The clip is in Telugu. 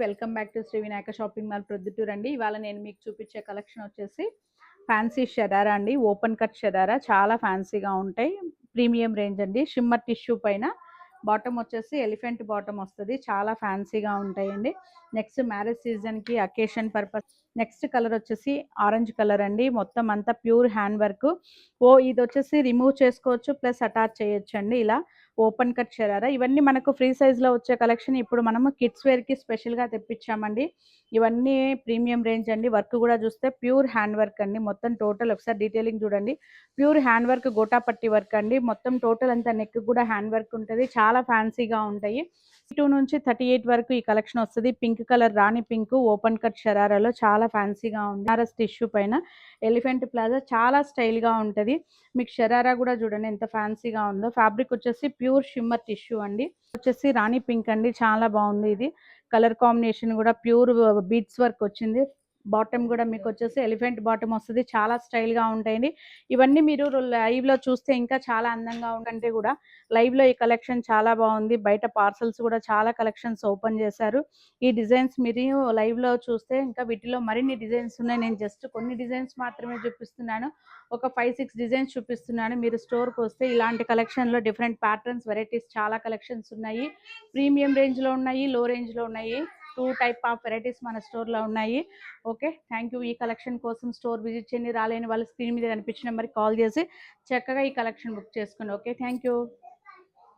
Welcome back to Sri Vinayaka shopping mall Proddatur అండి. ఇవాళ నేను మీకు చూపించే కలెక్షన్ వచ్చేసి ఫ్యాన్సీ షరారా అండి. ఓపెన్ కట్ షరారా చాలా ఫ్యాన్సీగా ఉంటాయి. ప్రీమియం రేంజ్ అండి. షిమ్మర్ టిష్యూ పైన బాటమ్ వచ్చేసి ఎలిఫెంట్ బాటమ్ వస్తుంది. చాలా ఫ్యాన్సీగా ఉంటాయండి. నెక్స్ట్ మ్యారేజ్ సీజన్కి అకేషన్ పర్పస్. నెక్స్ట్ కలర్ వచ్చేసి ఆరెంజ్ కలర్ అండి. మొత్తం అంతా ప్యూర్ హ్యాండ్ వర్క్. ఇది వచ్చేసి రిమూవ్ చేసుకోవచ్చు ప్లస్ అటాచ్ చేయొచ్చు అండి. ఇలా ఓపెన్ కట్ షరారా ఇవన్నీ మనకు ఫ్రీ సైజ్లో వచ్చే కలెక్షన్. ఇప్పుడు మనము కిడ్స్ వేర్కి స్పెషల్గా తెప్పించామండి. ఇవన్నీ ప్రీమియం రేంజ్ అండి. వర్క్ కూడా చూస్తే ప్యూర్ హ్యాండ్ వర్క్ అండి. మొత్తం టోటల్ ఒకసారి డీటెయిలింగ్ చూడండి. Pure hand work gota patti work అండి. మొత్తం టోటల్ అంతా నెక్ కూడా హ్యాండ్ వర్క్ ఉంటుంది. చాలా ఫ్యాన్సీగా ఉంటాయి. 2 నుంచి 38 వరకు ఈ కలెక్షన్ వస్తుంది. పింక్ కలర్ రాణి పింక్ ఓపెన్ కట్ షరారాలో చాలా ఫ్యాన్సీగా ఉంది. బనారస్ టిష్యూ పైన ఎలిఫెంట్ ప్లాజా చాలా స్టైల్గా ఉంటుంది. మీకు షరారా కూడా చూడండి ఎంత ఫ్యాన్సీగా ఉందో. ఫ్యాబ్రిక్ వచ్చేసి ప్యూర్ షిమ్మర్ టిష్యూ అండి. వచ్చేసి రాణి పింక్ అండి. చాలా బాగుంది. ఇది కలర్ కాంబినేషన్ కూడా ప్యూర్ బీట్స్ వర్క్ వచ్చింది. బాటమ్ కూడా మీకు వచ్చేసి ఎలిఫెంట్ బాటమ్ వస్తుంది. చాలా స్టైల్గా ఉంటాయండి. ఇవన్నీ మీరు లైవ్లో చూస్తే ఇంకా చాలా అందంగా ఉంటే కూడా లైవ్లో ఈ కలెక్షన్ చాలా బాగుంది. బయట పార్సల్స్ కూడా చాలా కలెక్షన్స్ ఓపెన్ చేశారు. ఈ డిజైన్స్ మీరు లైవ్లో చూస్తే ఇంకా వీటిలో మరిన్ని డిజైన్స్ ఉన్నాయి. నేను జస్ట్ కొన్ని డిజైన్స్ మాత్రమే చూపిస్తున్నాను. ఒక 5-6 డిజైన్స్ చూపిస్తున్నాను. మీరు స్టోర్కి వస్తే ఇలాంటి కలెక్షన్లో డిఫరెంట్ ప్యాటర్న్స్ వెరైటీస్ చాలా కలెక్షన్స్ ఉన్నాయి. ప్రీమియం రేంజ్లో ఉన్నాయి, లో రేంజ్లో ఉన్నాయి. 2 టైప్ ఆఫ్ వెరైటీస్ మన స్టోర్లో ఉన్నాయి. Okay, thank you. ఈ కలెక్షన్ కోసం స్టోర్ విజిట్ చేయండి. రాలేని వాళ్ళు స్క్రీన్ మీద కనిపించిన నెంబర్కి కాల్ చేసి చక్కగా ఈ కలెక్షన్ బుక్ చేసుకోండి. Okay, thank you.